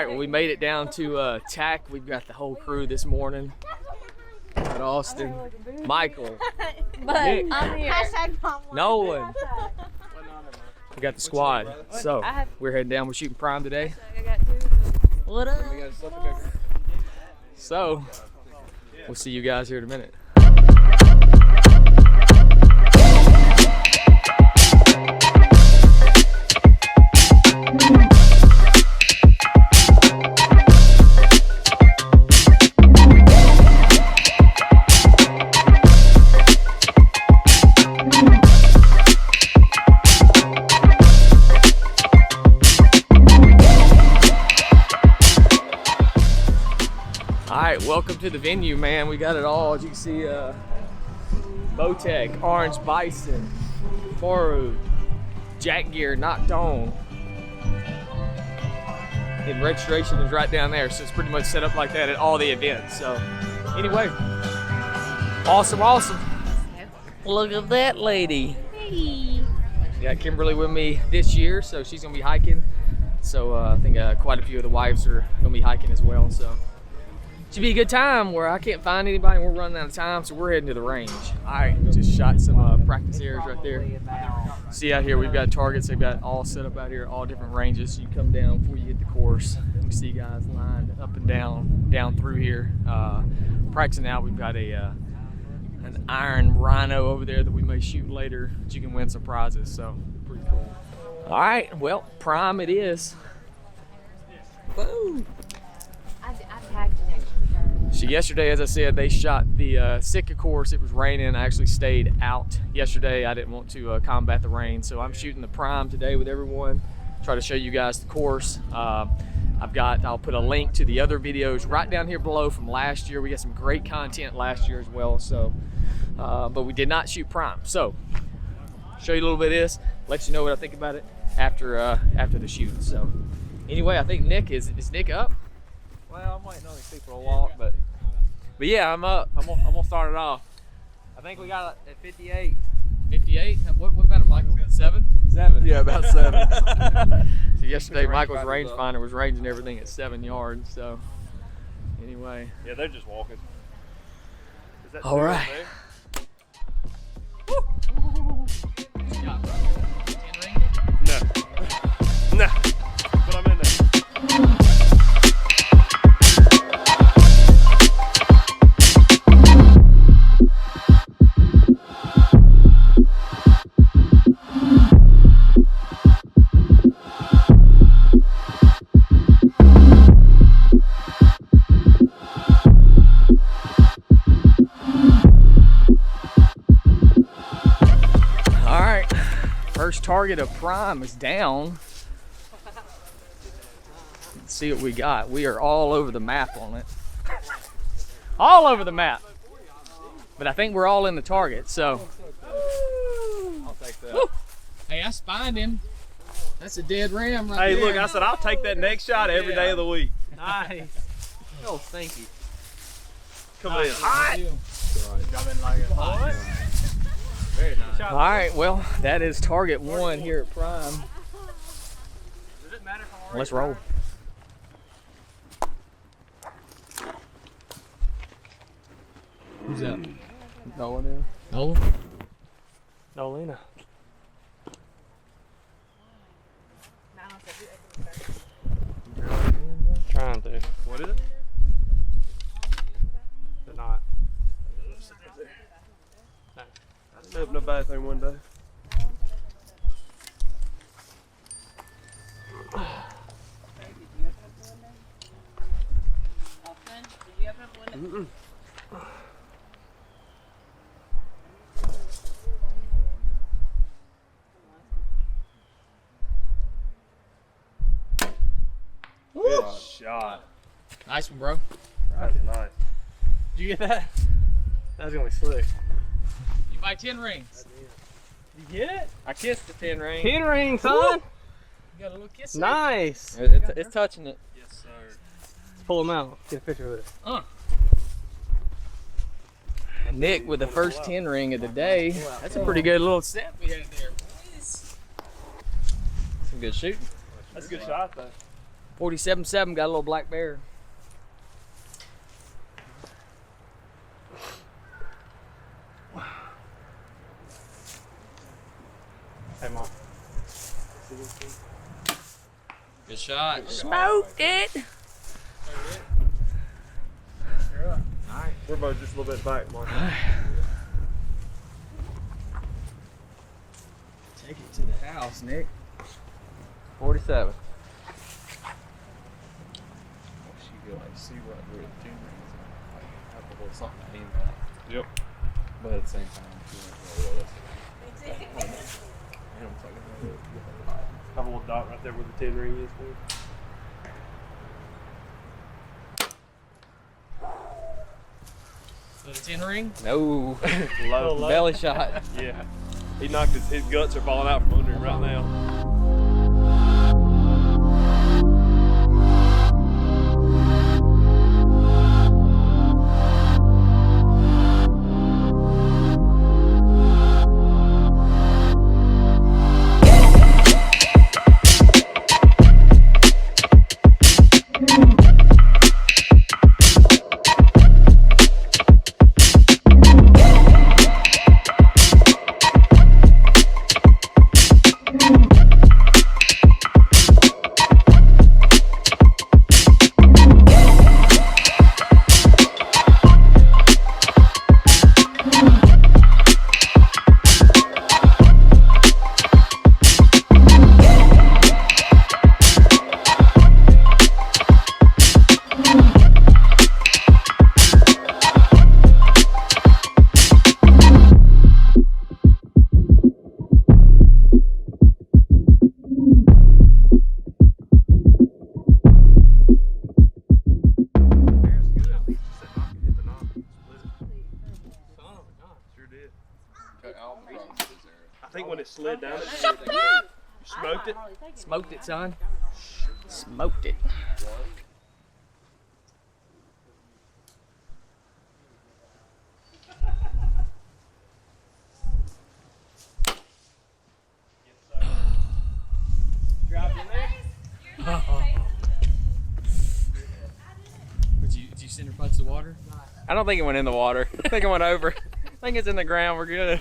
right, well, we made it down to TAC. We've got the whole crew this morning. Got Austin, Michael, Nick, Nolan. We got the squad. So we're heading down. We're shooting prime today. What up? So we'll see you guys here in a minute. Welcome to the venue, man. We got it all. As you can see, Bowtech, Orange Bison, Foru, Jack Gear knocked on. And registration is right down there, so it's pretty much set up like that at all the events. So anyway, awesome. Look at that lady. Hey. Got Kimberly with me this year, so she's gonna be hiking. So I think quite a few of the wives are gonna be hiking as well. So should be a good time where I can't find anybody and we're running out of time, so we're heading to the range. All right, just shot some practice areas right there. See out here, we've got targets. They've got all set up out here, all different ranges. You come down before you hit the course. We see guys lined up and down through here. Practicing out, we've got an iron rhino over there that we may shoot later that you can win some prizes, so pretty cool. All right, well, prime it is. Woo! I tagged it. So yesterday, as I said, they shot the Sitka Course. It was raining. I actually stayed out yesterday. I didn't want to combat the rain, so I'm shooting the prime today with everyone. Try to show you guys the course. I'll put a link to the other videos right down here below from last year. We got some great content last year as well. So, but we did not shoot prime. So, show you a little bit of this. Let you know what I think about it after the shoot. So, anyway, I think Nick is Nick up? Well, I'm waiting on these people to walk, but yeah, I'm up. I'm gonna start it off. I think we got it at 58. 58? What about it, Michael? 7? 7. Yeah, about 7. So yesterday, Michael's rangefinder was ranging everything at 7 yards. So anyway. Yeah, they're just walking. Is that all right. No, but I'm in there. First target of prime is down. Let's see what we got. We are all over the map on it. All over the map. But I think we're all in the target, so. I'll take that. Woo. Hey, I spined him. That's a dead ram right there. Hey, look, I said I'll take that next shot every day of the week. Nice. Oh, stinky. Come on. Hot. Very nice. All right, well, that is target 1 here at prime. Does it matter if I'm Let's roll. Who's that? Nolan in. Nolan? Nolina. Trying to. What is it? They're not. No. I didn't open a bathroom one day. Mm-mm. Good shot. Nice one, bro. That's nice. Did you get that? That's gonna be slick. You buy 10 rings. You get it? I kissed the 10 ring. 10 rings, son. You got a little kiss. Nice. It's touching it. Yes, sir. Let's pull them out. Get a picture with it. Nick with the first 10 ring of the day. That's a pretty good little set we had there, boys. Some good shooting. That's a good shot, though. 47.7 got a little black bear. Hey, Mom. Good shot. Smoked it. We're both just a little bit back, Mark. Take it to the house, Nick. 47. She could like see what we're doing, like have a little something to aim at. Yep. But at the same time, she wasn't real realistic. And I'm talking about Have a little dot right there where the 10 ring is, dude. So the 10 ring? No. Low. Belly shot. Yeah. He knocked his guts are falling out from under him right now. I think when it slid down, it smoked it. Smoked it, son. Smoked it. Dropped in there? Did you send her putts to the water? I don't think it went in the water. I think it went over. I think it's in the ground. We're good.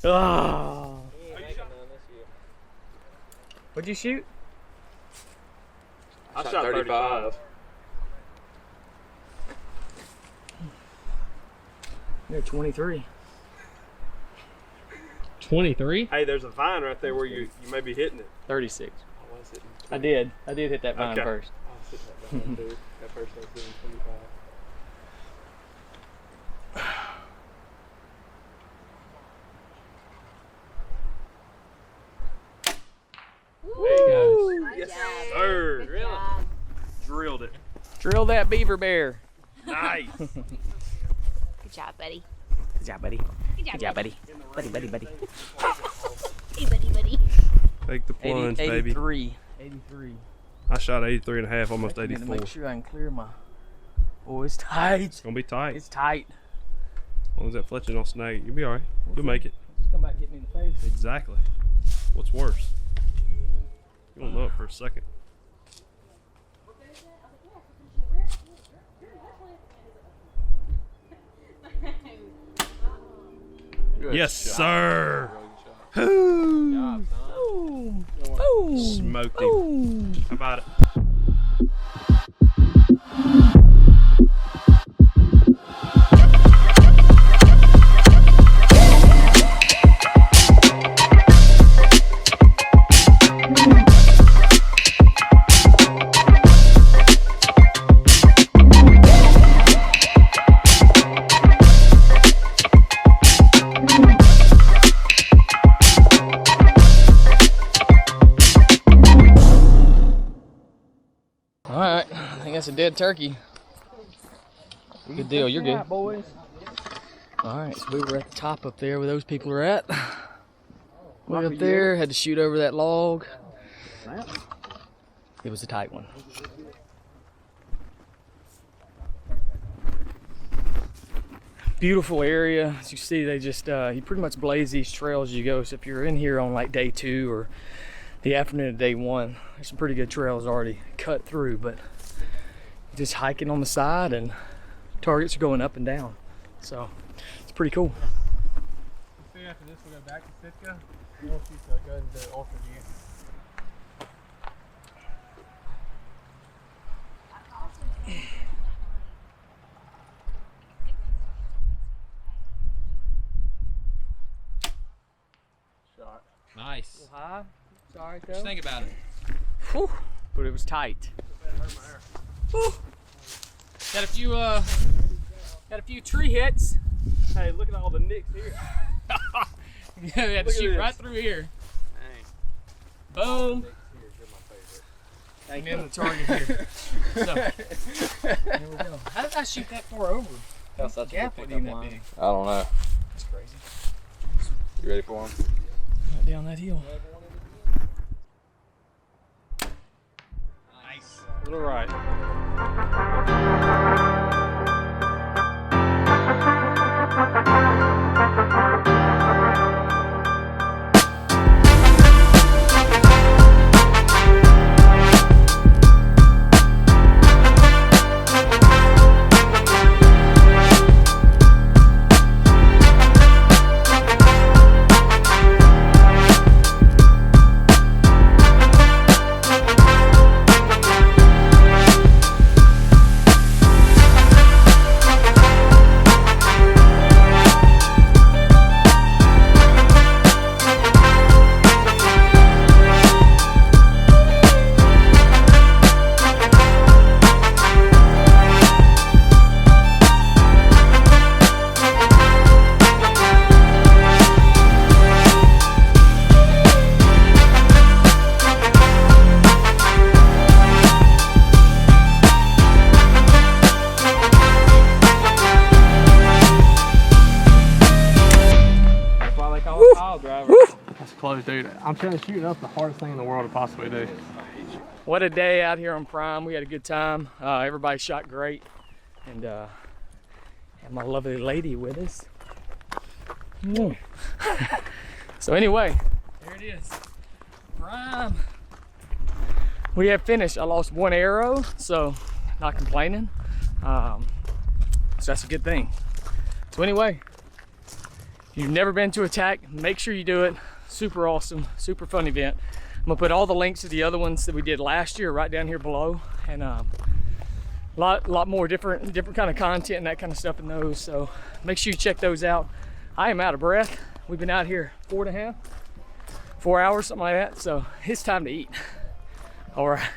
Oh. What'd you shoot? I shot 35. You're 23. 23? Hey, there's a vine right there where you may be hitting it. 36. I did hit that vine Okay. first. I was hitting that vine too. That first I was hitting 25. Woo! Yes, sir. Good job. Drilled it. Drill that beaver bear. Nice. Good job, buddy. Good job, buddy. Good job, buddy. Buddy. Hey, buddy. Take the plunge, baby. 83. 83. I shot 83 and a half, almost I'm gonna 84. make sure I can clear my. Oh, it's tight. It's gonna be tight. It's tight. As long as that fletching don't snag, you'll be all right. You'll make it. Just come back and hit me in the face. Exactly. What's worse? You won't know it for a second. Good Yes, shot. sir. Good job, son. Boom. Boom. Smoked him. Boom. How about it? All right, I think that's a dead turkey. Good deal, you're good. Boys. All right, so we were at the top up there where those people are at. Way up there, had to shoot over that log. It was a tight one. Beautiful area. As you see, they just, you pretty much blaze these trails as you go. So if you're in here on like day 2 or the afternoon of day one. There's some pretty good trails already cut through, but just hiking on the side and targets are going up and down. So it's pretty cool. See, after this we'll go back to Sitka. We'll go ahead and do Ultra View. Shot. Nice. High. Sorry, What you think about it? Whew. But it was tight. Whew. Got a few tree hits. Hey, look at all the nicks here. Yeah, we had to shoot right through here. Dang. Boom. You're my favorite. And then the target here. So, there we go. How did I shoot that far over? That's such a Gap good wasn't even pickup that line. big. I don't know. That's crazy. You ready for him? Right down that hill. Nice. A little right. That's close, dude. I'm trying to shoot up the hardest thing in the world to possibly do. What a day out here on Prime. We had a good time. Everybody shot great. And had my lovely lady with us. So anyway, there it is. Prime. We have finished. I lost one arrow, so not complaining. So that's a good thing. So anyway, if you've never been to a TAC, make sure you do it. Super awesome, super fun event. I'm gonna put all the links to the other ones that we did last year right down here below, and lot more different kind of content and that kind of stuff in those. So make sure you check those out. I am out of breath. We've been out here 4 hours, something like that. So it's time to eat. All right.